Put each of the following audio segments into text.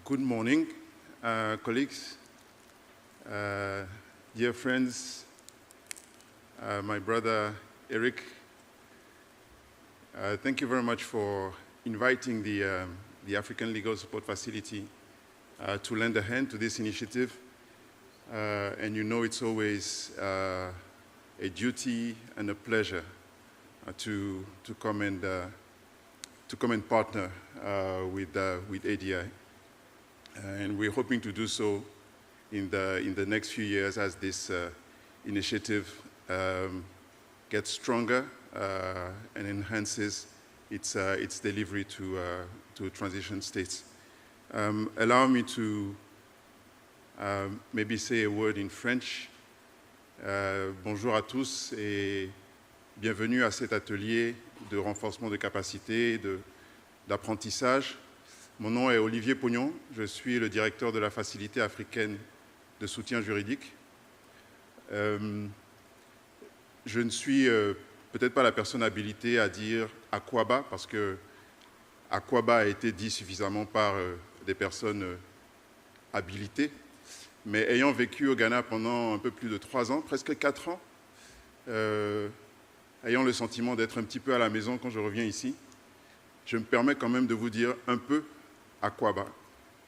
Good morning, colleagues, dear friends, my brother Eric. Thank you very much for inviting the African Legal Support Facility to lend a hand to this initiative. And you know it's always a duty and a pleasure to come and partner with ADI. And we're hoping to do so in the next few years as this initiative gets stronger and enhances its delivery to transition states. Allow me to maybe say a word in French. Bonjour à tous et bienvenue à cet atelier de renforcement de capacité, d'apprentissage. Mon nom est Olivier Pognon, je suis le directeur de la Facilité africaine de soutien juridique. Je ne suis peut-être pas la personne habilitée à dire Akwaba, parce que Akwaba a été dit suffisamment par des personnes habilitées, mais ayant vécu au Ghana pendant un peu plus de 3 ans, presque 4 ans, ayant le sentiment d'être un petit peu à la maison quand je reviens ici, je me permets quand même de vous dire un peu Akwaba,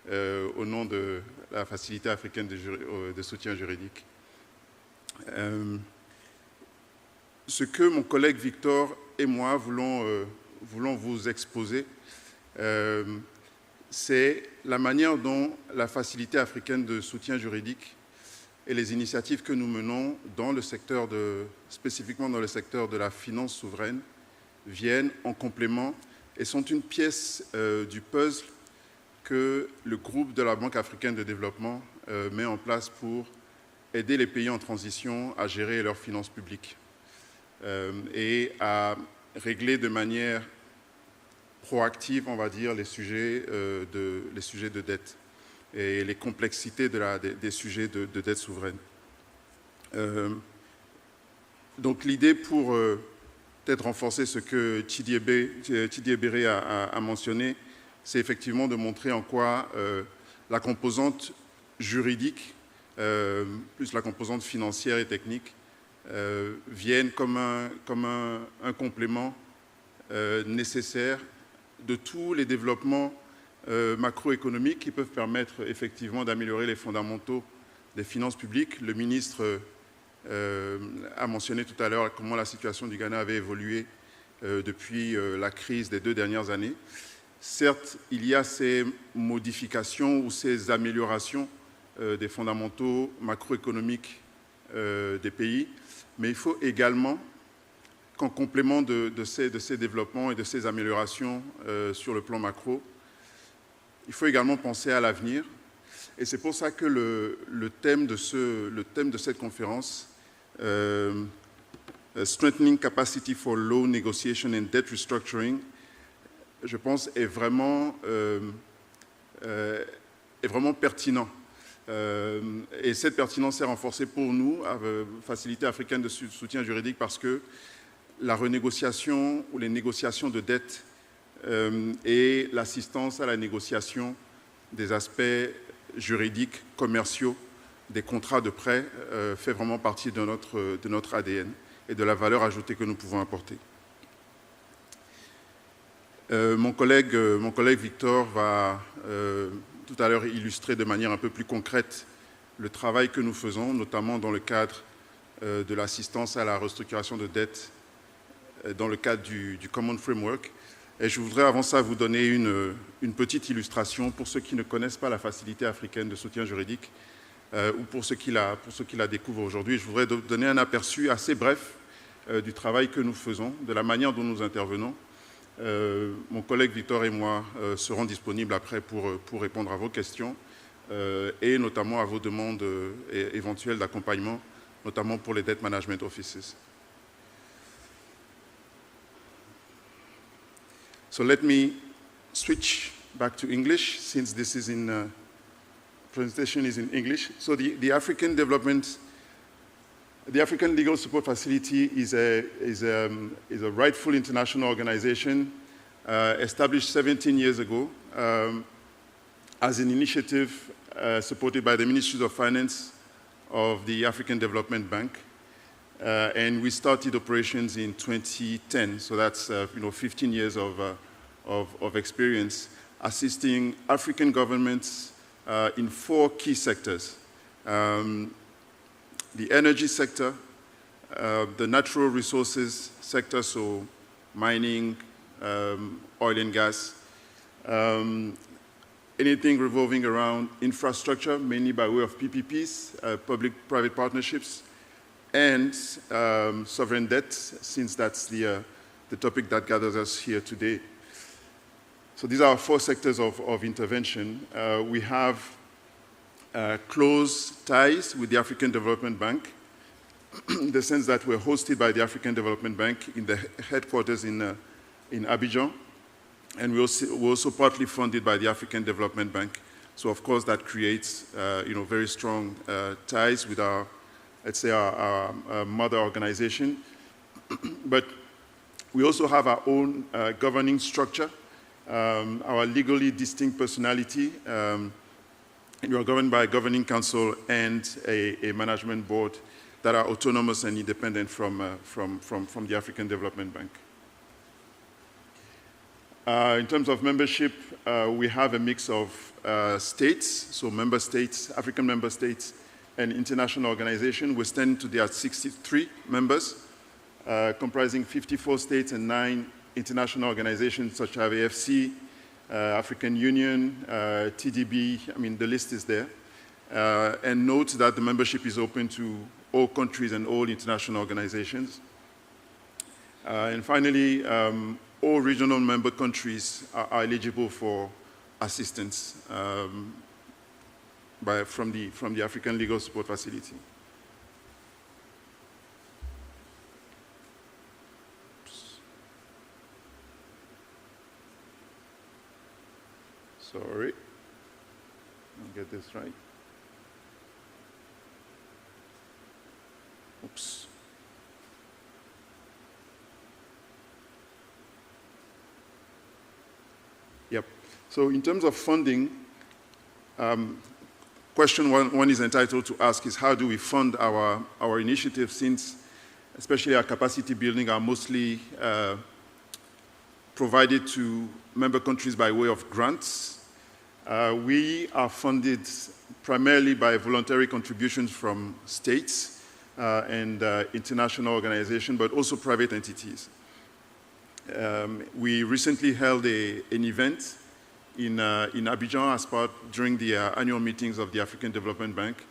au nom de la Facilité africaine de soutien juridique. Ce que mon collègue Victor et moi voulons vous exposer, c'est la manière dont la Facilité africaine de soutien juridique et les initiatives que nous menons dans le secteur spécifiquement dans le secteur de la finance souveraine viennent en complément et sont une pièce du puzzle que le groupe de la Banque africaine de développement met en place pour aider les pays en transition à gérer leurs finances publiques et à régler de manière proactive, on va dire, les sujets de dette et les complexités des sujets de dette souveraine. Donc l'idée pour peut-être renforcer ce que Chidi Ebere a mentionné, c'est effectivement de montrer en quoi la composante juridique, plus la composante financière et technique, viennent comme un complément nécessaire de tous les développements macroéconomiques qui peuvent permettre effectivement d'améliorer les fondamentaux des finances publiques. Le ministre a mentionné tout à l'heure comment la situation du Ghana avait évolué depuis la crise des 2 dernières années. Certes, il y a ces modifications ou ces améliorations des fondamentaux macroéconomiques des pays, mais il faut également qu'en complément de ces développements et de ces améliorations sur le plan macro, il faut également penser à l'avenir. Et c'est pour ça que le thème de cette conférence, Strengthening Capacity for Loan Negotiation and Debt Restructuring, je pense, est vraiment pertinent. Et cette pertinence est renforcée pour nous, à Facilité africaine de soutien juridique, parce que la renégociation ou les négociations de dette et l'assistance à la négociation des aspects juridiques, commerciaux, des contrats de prêt fait vraiment partie de notre ADN et de la valeur ajoutée que nous pouvons apporter. Mon collègue Victor va tout à l'heure illustrer de manière un peu plus concrète le travail que nous faisons, notamment dans le cadre de l'assistance à la restructuration de dette, dans le cadre du Common Framework. Et je voudrais avant ça vous donner une petite illustration pour ceux qui ne connaissent pas la Facilité africaine de soutien juridique ou pour ceux qui la découvrent aujourd'hui. Je voudrais donner un aperçu assez bref du travail que nous faisons, de la manière dont nous intervenons. Mon collègue Victor et moi serons disponibles après pour répondre à vos questions et notamment à vos demandes éventuelles d'accompagnement, notamment pour les Debt Management Offices. So let me switch back to English since this is presentation is in English. So the African Legal Support Facility is a rightful international organization established 17 years ago as an initiative supported by the Ministry of Finance of the African Development Bank. And we started operations in 2010, so that's 15 years of experience, assisting African governments in 4 key sectors. The energy sector, the natural resources sector, so mining, oil and gas, anything revolving around infrastructure, mainly by way of PPPs, public-private partnerships, and sovereign debt, since that's the topic that gathers us here today. So these are our 4 sectors of intervention. We have close ties with the African Development Bank, in the sense that we're hosted by the African Development Bank in the headquarters in Abidjan, and we're also partly funded by the African Development Bank. So of course that creates very strong ties with our, let's say, our mother organization. But we also have our own governing structure, our legally distinct personality. We are governed by a governing council and a management board that are autonomous and independent from the African Development Bank. In terms of membership, we have a mix of states, so member states, African member states, and international organizations. We're standing today at 63 members, comprising 54 states and 9 international organizations such as AFC, African Union, TDB, I mean, the list is there. And note that the membership is open to all countries and all international organizations. And finally, all regional member countries are eligible for assistance from the African Legal Support Facility. Sorry, I'll get this right. Oops. Yep. So in terms of funding, question one is entitled to ask is how do we fund our initiative, since especially our capacity building are mostly provided to member countries by way of grants. We are funded primarily by voluntary contributions from states and international organizations, but also private entities. We recently held an event in Abidjan during the annual meetings of the African Development Bank,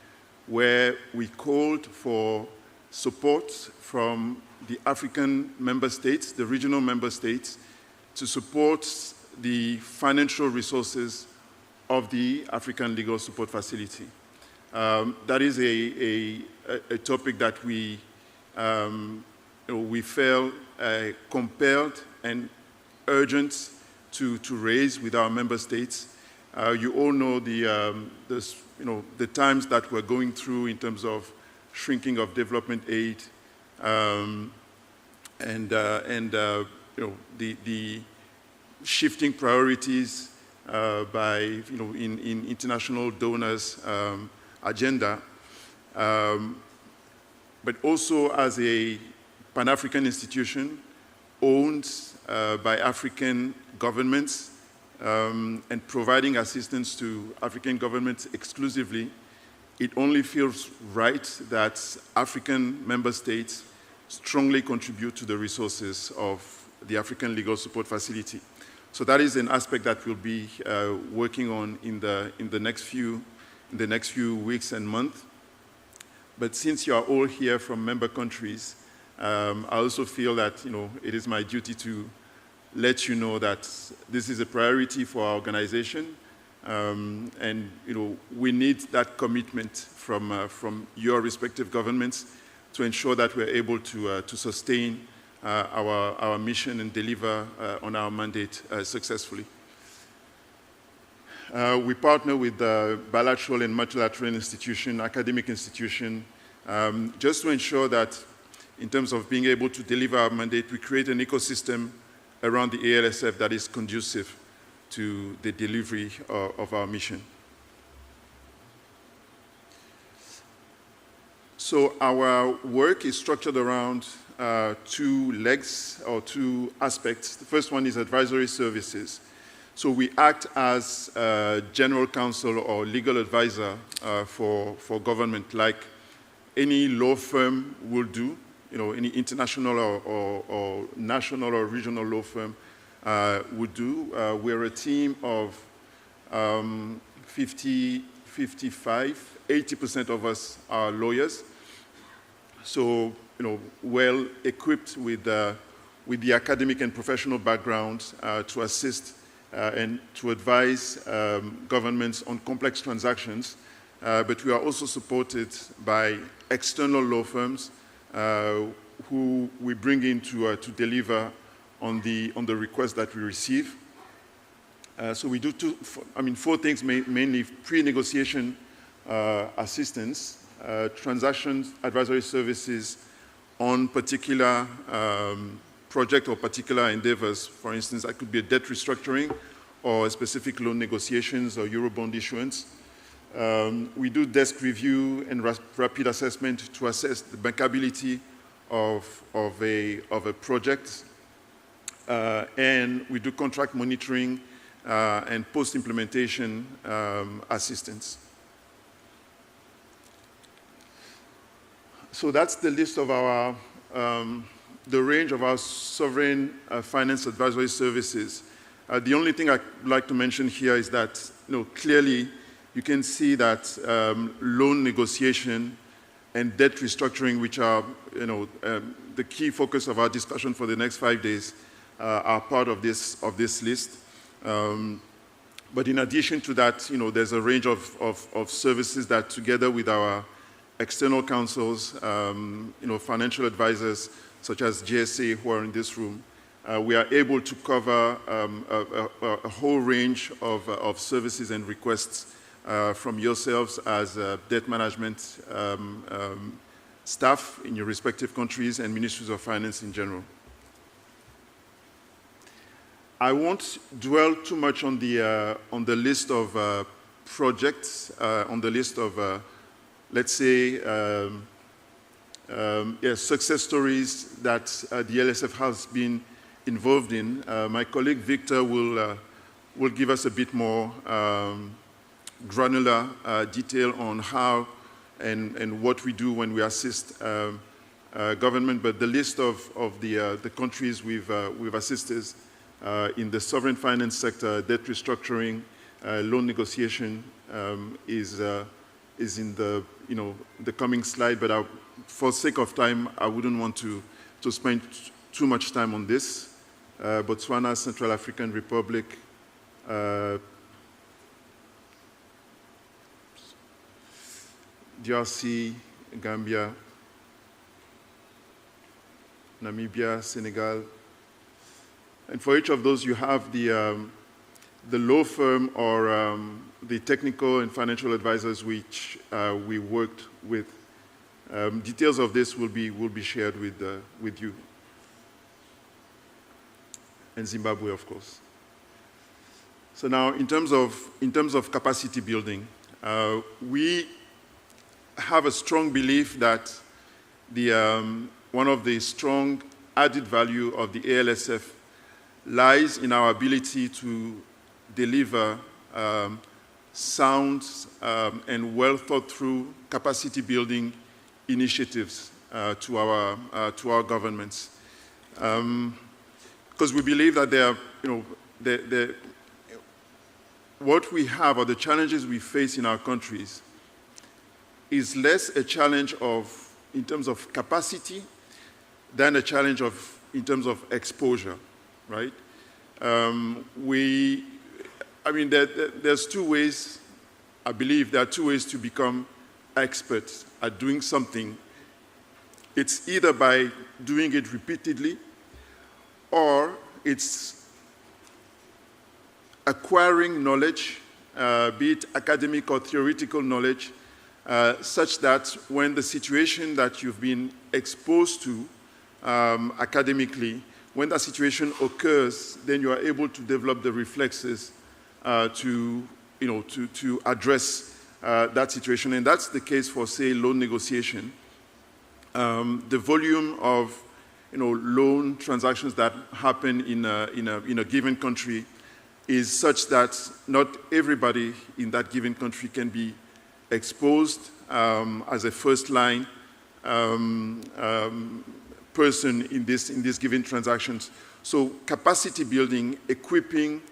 where we called for support from the African member states, the regional member states, to support the financial resources of the African Legal Support Facility. That is a topic that we felt compelled and urgent to raise with our member states. You all know the times that we're going through in terms of shrinking of development aid, and the shifting priorities by in international donors' agenda, but also as a Pan-African institution owned by African governments and providing assistance to African governments exclusively. It only feels right that African member states strongly contribute to the resources of the African Legal Support Facility. So that is an aspect that we'll be working on in the next few weeks and months. But since you are all here from member countries, I also feel that it is my duty to let you know that this is a priority for our organization, and we need that commitment from your respective governments to ensure that we're able to sustain our mission and deliver on our mandate successfully. We partner with bilateral and multilateral institutions, academic institutions, just to ensure that in terms of being able to deliver our mandate, we create an ecosystem around the ALSF that is conducive to the delivery of our mission. So our work is structured around two legs or two aspects. The first one is advisory services. So we act as general counsel or legal advisor for government, like any law firm will do, any international or national or regional law firm would do. We're a team of 50, 55, 80% of us are lawyers. So, well equipped with the academic and professional background to assist and to advise governments on complex transactions. But we are also supported by external law firms who we bring in to deliver on the requests that we receive. So we do four things, mainly pre-negotiation assistance, transactions, advisory services on particular project or particular endeavors. For instance, that could be a debt restructuring or specific loan negotiations or Eurobond issuance. We do desk review and rapid assessment to assess the bankability of a project. And we do contract monitoring and post-implementation assistance. So that's the list of our, the range of our sovereign finance advisory services. The only thing I'd like to mention here is that, clearly you can see that loan negotiation and debt restructuring, which are, the key focus of our discussion for the next 5 days, are part of this list. But in addition to that, there's a range of services that, together with our external counsels, financial advisors such as GSA who are in this room, we are able to cover a whole range of services and requests from yourselves as debt management staff in your respective countries and ministries of finance in general. I won't dwell too much on the list of projects, on the list of let's say, success stories that the LSF has been involved in. My colleague Victor will give us a bit more granular detail on how and what we do when we assist government. But the list of the countries we've assisted in the sovereign finance sector, debt restructuring, loan negotiation is in the coming slide, but for sake of time, I wouldn't want to spend too much time on this. Botswana, Central African Republic, DRC, Gambia, Namibia, Senegal. And for each of those, you have the law firm or the technical and financial advisors which we worked with. Details of this will be shared with you. And Zimbabwe, of course. So now, in terms of capacity building, we have a strong belief that one of the strong added value of the ALSF lies in our ability to deliver sound and well thought through capacity building initiatives to our governments, because we believe that what we have or the challenges we face in our countries is less a challenge in terms of capacity than a challenge in terms of exposure, right? There's two ways, I believe there are two ways to become experts at doing something. It's either by doing it repeatedly, or it's acquiring knowledge, be it academic or theoretical knowledge, such that when the situation that you've been exposed to academically, when that situation occurs, then you are able to develop the reflexes to address that situation. And that's the case for, say, loan negotiation. The volume of loan transactions that happen in a given country is such that not everybody in that given country can be exposed as a first-line person in these given transactions. So capacity building, equipping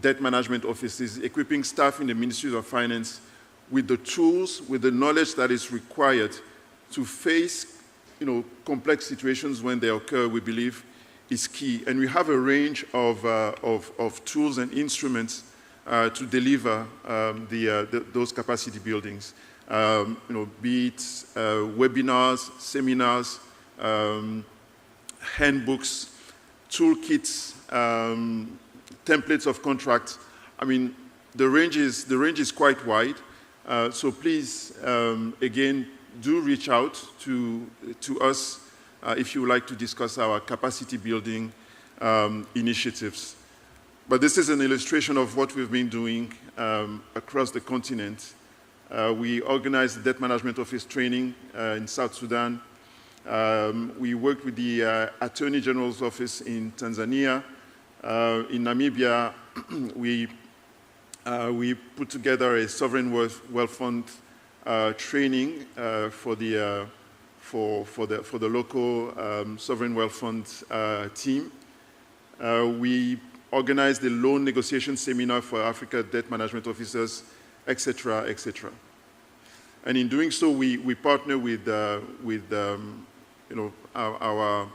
debt management offices, equipping staff in the Ministries of Finance with the tools, with the knowledge that is required to face complex situations when they occur, we believe, is key. And we have a range of tools and instruments to deliver those capacity buildings. Be it webinars, seminars, handbooks, toolkits, templates of contracts. I mean, the range is quite wide. So please, again, do reach out to us if you would like to discuss our capacity building initiatives. But this is an illustration of what we've been doing across the continent. We organized the Debt Management Office training in South Sudan. We worked with the Attorney General's Office in Tanzania. In Namibia, we put together a sovereign wealth fund training for the local sovereign wealth fund team. We organized the loan negotiation seminar for Africa debt management officers, etc., etc. And in doing so, we partner with our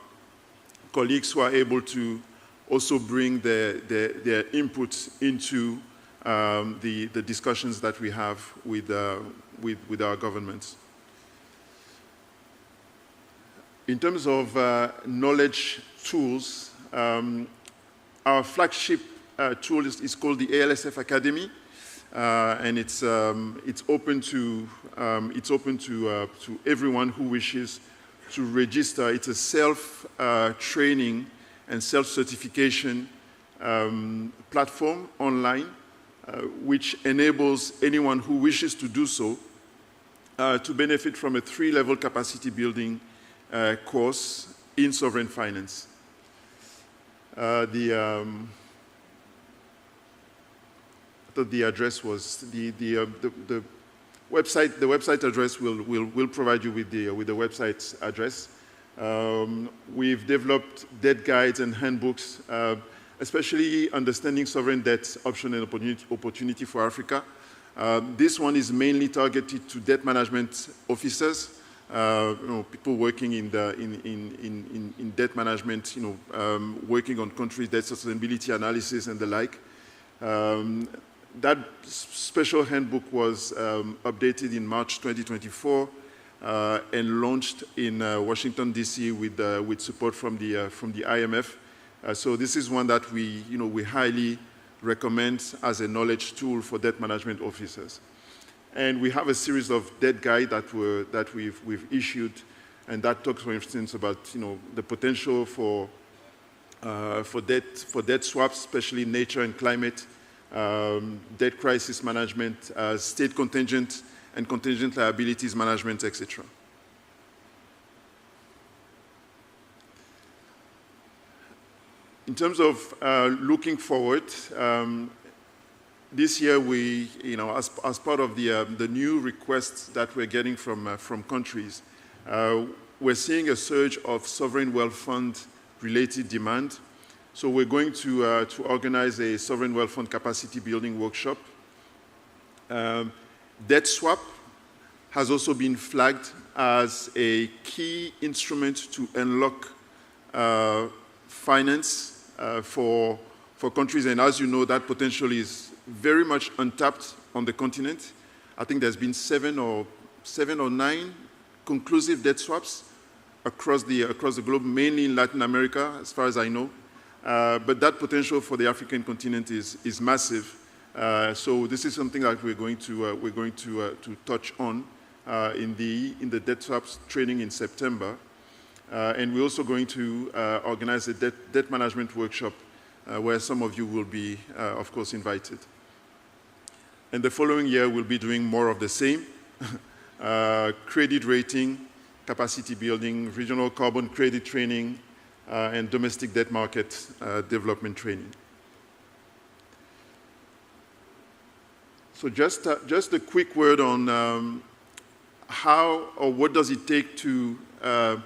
colleagues who are able to also bring their inputs into the discussions that we have with our governments. In terms of knowledge tools, our flagship tool is called the ALSF Academy, and it's open to everyone who wishes to register. It's a self-training and self-certification platform online, which enables anyone who wishes to do so to benefit from a 3-level capacity building course in sovereign finance. The address was the website. The website address will provide you with the website's address. We've developed debt guides and handbooks, especially understanding sovereign debt option and opportunity for Africa. This one is mainly targeted to debt management officers, people working in debt management, working on country debt sustainability analysis and the like. That special handbook was updated in March 2024 and launched in Washington, D.C. with support from the IMF. So this is one that we highly recommend as a knowledge tool for debt management officers. And we have a series of debt guides that we've issued, and that talks, for instance, about the potential for debt swaps, especially nature and climate, debt crisis management, state contingent and contingent liabilities management, etc. In terms of looking forward, this year we, as part of the new requests that we're getting from countries, we're seeing a surge of sovereign wealth fund related demand. So we're going to organize a sovereign wealth fund capacity building workshop. Debt swap has also been flagged as a key instrument to unlock finance for countries, and as you know, that potential is very much untapped on the continent. I think there's been seven or 9 conclusive debt swaps across the globe, mainly in Latin America, as far as I know. But that potential for the African continent is massive. So this is something that we're going to touch on in the debt swaps training in September. And we're also going to organize a debt management workshop where some of you will be, of course, invited. And the following year, we'll be doing more of the same. Credit rating, capacity building, regional carbon credit training, and domestic debt market development training. So just a quick word on how or what does it take to get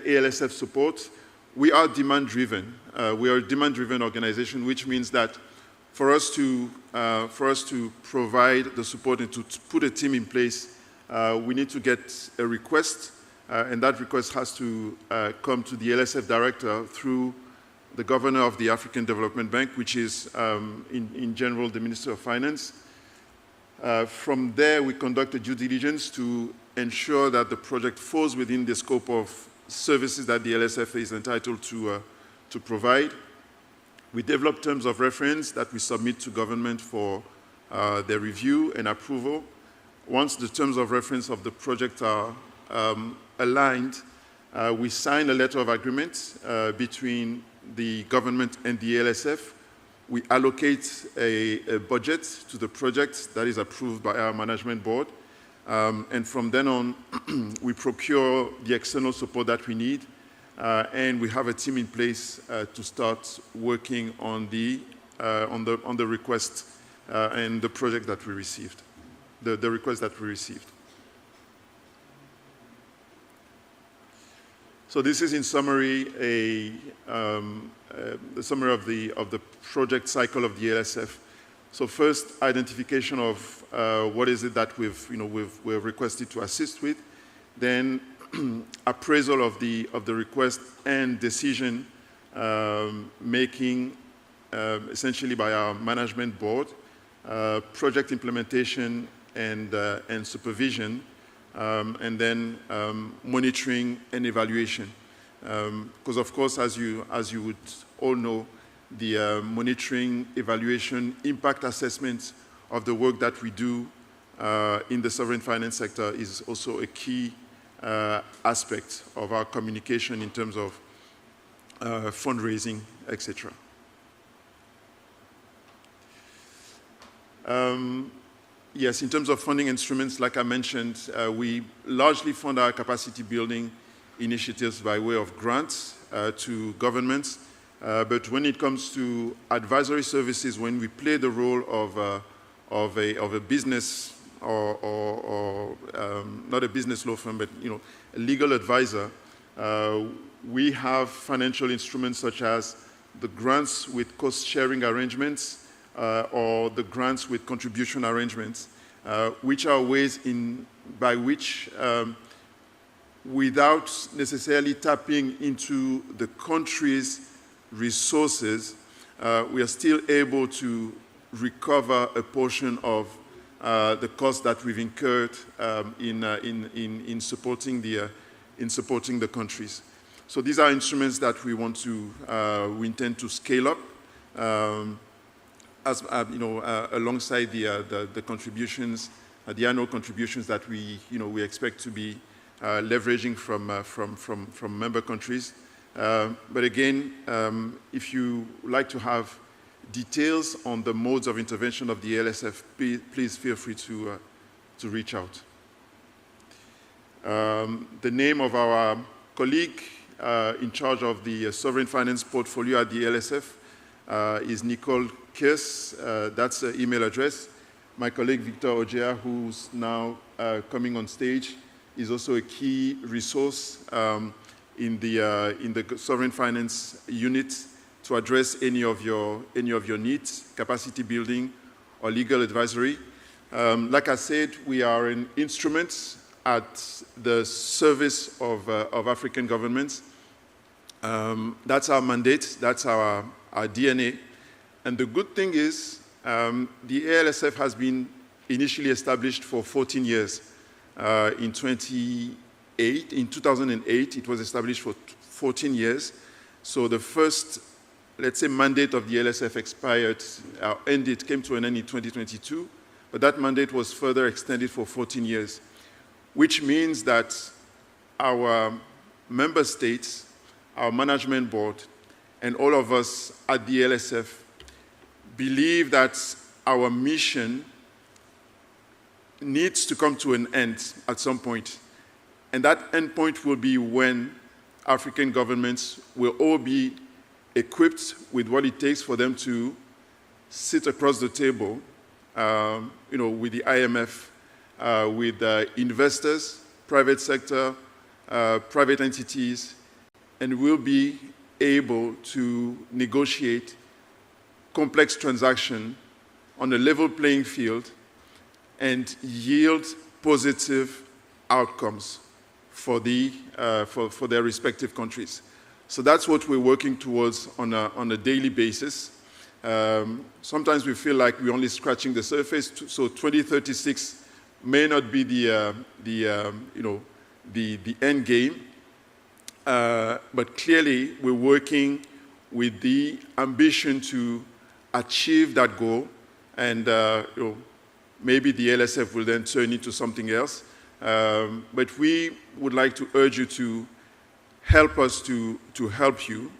ALSF support. We are demand-driven. We are a demand-driven organization, which means that for us to provide the support and to put a team in place, we need to get a request, and that request has to come to the ALSF director through the governor of the African Development Bank, which is in general the Minister of Finance. From there, we conduct a due diligence to ensure that the project falls within the scope of services that the ALSF is entitled to provide. We develop terms of reference that we submit to government for their review and approval. Once the terms of reference of the project are aligned, we sign a letter of agreement between the government and the ALSF. We allocate a budget to the project that is approved by our management board. And from then on, we procure the external support that we need, and we have a team in place to start working on the request and the project that we received, the request that we received. So this is, in summary, the summary of the project cycle of the ALSF. So first, identification of what is it that we're requested to assist with. Then appraisal of the request and decision making essentially by our management board, project implementation and supervision, and then monitoring and evaluation. Because of course, as you would all know, the monitoring, evaluation, impact assessment of the work that we do in the sovereign finance sector is also a key aspect of our communication in terms of fundraising, etc. Yes, in terms of funding instruments, like I mentioned, we largely fund our capacity building initiatives by way of grants to governments. But when it comes to advisory services, when we play the role of a business or not a business law firm, but a legal advisor, we have financial instruments such as the grants with cost-sharing arrangements or the grants with contribution arrangements, which are ways by which, without necessarily tapping into the country's resources, we are still able to recover a portion of the cost that we've incurred in supporting the countries. So these are instruments that we intend to scale up, alongside the contributions, the annual contributions that we expect to be leveraging from member countries. But again, if you like to have details on the modes of intervention of the ALSF, please feel free to reach out. The name of our colleague in charge of the sovereign finance portfolio at the ALSF is Nicole Kirs. That's her email address. My colleague Victor Ojea, who's now coming on stage, is also a key resource in the sovereign finance unit to address any of your needs, capacity building or legal advisory. Like I said, we are an instrument at the service of African governments. That's our mandate, that's our DNA. And the good thing is the ALSF has been initially established for 14 years. In 2008, it was established for 14 years. So the first, let's say, mandate of the ALSF came to an end in 2022, but that mandate was further extended for 14 years, which means that our member states, our management board, and all of us at the ALSF believe that our mission needs to come to an end at some point. And that end point will be when African governments will all be equipped with what it takes for them to sit across the table, with the IMF, with investors, private sector, private entities, and will be able to negotiate complex transactions on a level playing field and yield positive outcomes for their respective countries. So that's what we're working towards on a daily basis. Sometimes we feel like we're only scratching the surface, so 2036 may not be the end game, but clearly we're working with the ambition to achieve that goal, and maybe the LSF will then turn into something else. But we would like to urge you to help us to help you.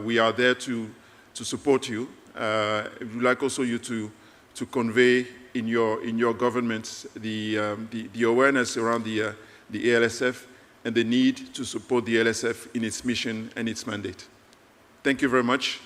We are there to support you. We'd like also you to convey in your governments the awareness around the ALSF and the need to support the LSF in its mission and its mandate. Thank you very much.